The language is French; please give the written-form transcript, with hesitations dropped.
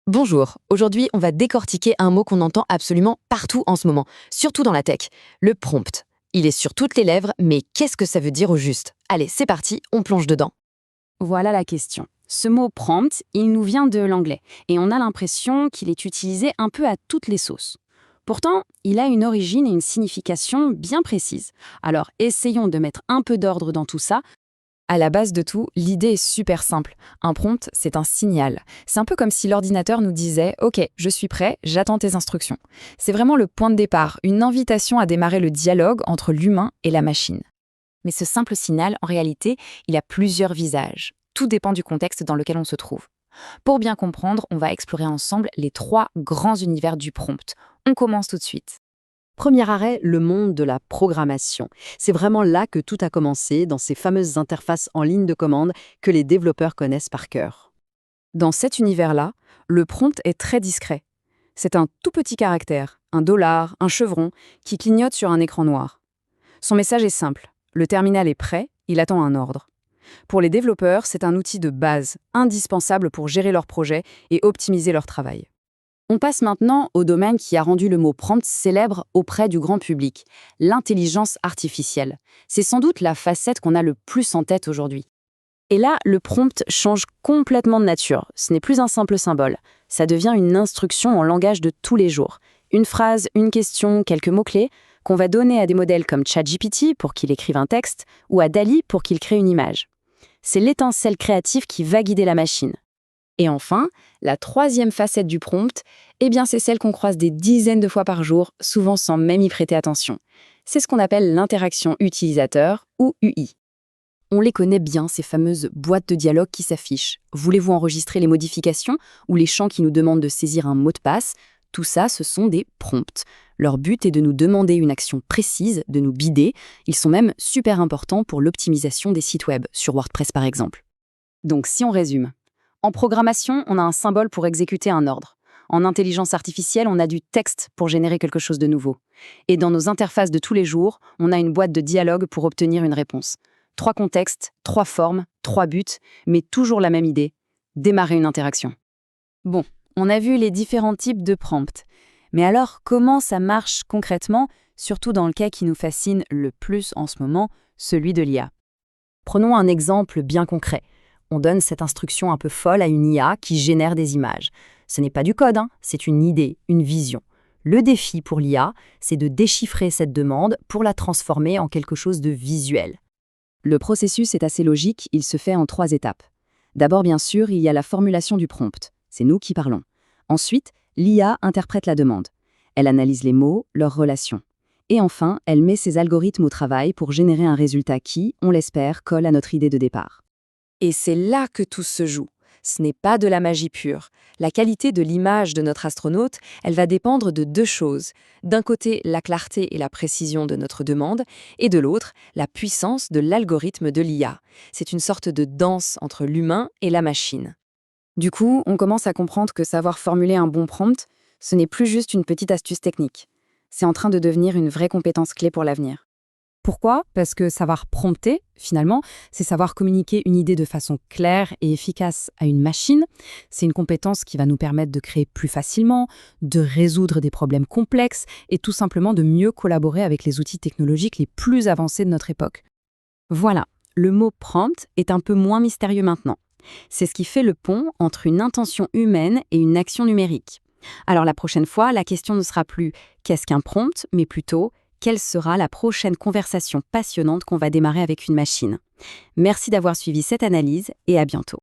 Bonjour, aujourd'hui on va décortiquer un mot qu'on entend absolument partout en ce moment, surtout dans la tech, le prompt. Il est sur toutes les lèvres, mais qu'est-ce que ça veut dire au juste? Allez, c'est parti, on plonge dedans. Voilà la question. Ce mot prompt, il nous vient de l'anglais, et on a l'impression qu'il est utilisé un peu à toutes les sauces. Pourtant, il a une origine et une signification bien précises. Alors essayons de mettre un peu d'ordre dans tout ça. À la base de tout, l'idée est super simple. Un prompt, c'est un signal. C'est un peu comme si l'ordinateur nous disait « Ok, je suis prêt, j'attends tes instructions ». C'est vraiment le point de départ, une invitation à démarrer le dialogue entre l'humain et la machine. Mais ce simple signal, en réalité, il a plusieurs visages. Tout dépend du contexte dans lequel on se trouve. Pour bien comprendre, on va explorer ensemble les trois grands univers du prompt. On commence tout de suite. Premier arrêt, le monde de la programmation. C'est vraiment là que tout a commencé, dans ces fameuses interfaces en ligne de commande que les développeurs connaissent par cœur. Dans cet univers-là, le prompt est très discret. C'est un tout petit caractère, un dollar, un chevron, qui clignote sur un écran noir. Son message est simple. Le terminal est prêt, il attend un ordre. Pour les développeurs, c'est un outil de base, indispensable pour gérer leur projet et optimiser leur travail. On passe maintenant au domaine qui a rendu le mot prompt célèbre auprès du grand public, l'intelligence artificielle. C'est sans doute la facette qu'on a le plus en tête aujourd'hui. Et là, le prompt change complètement de nature. Ce n'est plus un simple symbole. Ça devient une instruction en langage de tous les jours. Une phrase, une question, quelques mots-clés qu'on va donner à des modèles comme ChatGPT pour qu'il écrive un texte ou à DALL-E pour qu'il crée une image. C'est l'étincelle créative qui va guider la machine. Et enfin, la troisième facette du prompt, c'est celle qu'on croise des dizaines de fois par jour, souvent sans même y prêter attention. C'est ce qu'on appelle l'interaction utilisateur, ou UI. On les connaît bien, ces fameuses boîtes de dialogue qui s'affichent. Voulez-vous enregistrer les modifications ou les champs qui nous demandent de saisir un mot de passe? Tout ça, ce sont des prompts. Leur but est de nous demander une action précise, de nous bider. Ils sont même super importants pour l'optimisation des sites web, sur WordPress par exemple. Donc si on résume, en programmation, on a un symbole pour exécuter un ordre. En intelligence artificielle, on a du texte pour générer quelque chose de nouveau. Et dans nos interfaces de tous les jours, on a une boîte de dialogue pour obtenir une réponse. 3 contextes, 3 formes, 3 buts, mais toujours la même idée, démarrer une interaction. Bon, on a vu les différents types de prompts. Mais alors, comment ça marche concrètement, surtout dans le cas qui nous fascine le plus en ce moment, celui de l'IA? Prenons un exemple bien concret. On donne cette instruction un peu folle à une IA qui génère des images. Ce n'est pas du code, c'est une idée, une vision. Le défi pour l'IA, c'est de déchiffrer cette demande pour la transformer en quelque chose de visuel. Le processus est assez logique, il se fait en 3 étapes. D'abord, bien sûr, il y a la formulation du prompt. C'est nous qui parlons. Ensuite, l'IA interprète la demande. Elle analyse les mots, leurs relations. Et enfin, elle met ses algorithmes au travail pour générer un résultat qui, on l'espère, colle à notre idée de départ. Et c'est là que tout se joue. Ce n'est pas de la magie pure. La qualité de l'image de notre astronaute, elle va dépendre de 2 choses. D'un côté, la clarté et la précision de notre demande, et de l'autre, la puissance de l'algorithme de l'IA. C'est une sorte de danse entre l'humain et la machine. Du coup, on commence à comprendre que savoir formuler un bon prompt, ce n'est plus juste une petite astuce technique. C'est en train de devenir une vraie compétence clé pour l'avenir. Pourquoi? Parce que savoir prompter, finalement, c'est savoir communiquer une idée de façon claire et efficace à une machine. C'est une compétence qui va nous permettre de créer plus facilement, de résoudre des problèmes complexes et tout simplement de mieux collaborer avec les outils technologiques les plus avancés de notre époque. Voilà, le mot prompt est un peu moins mystérieux maintenant. C'est ce qui fait le pont entre une intention humaine et une action numérique. Alors la prochaine fois, la question ne sera plus « qu'est-ce qu'un prompt ?», mais plutôt « quelle sera la prochaine conversation passionnante qu'on va démarrer avec une machine ?» Merci d'avoir suivi cette analyse et à bientôt.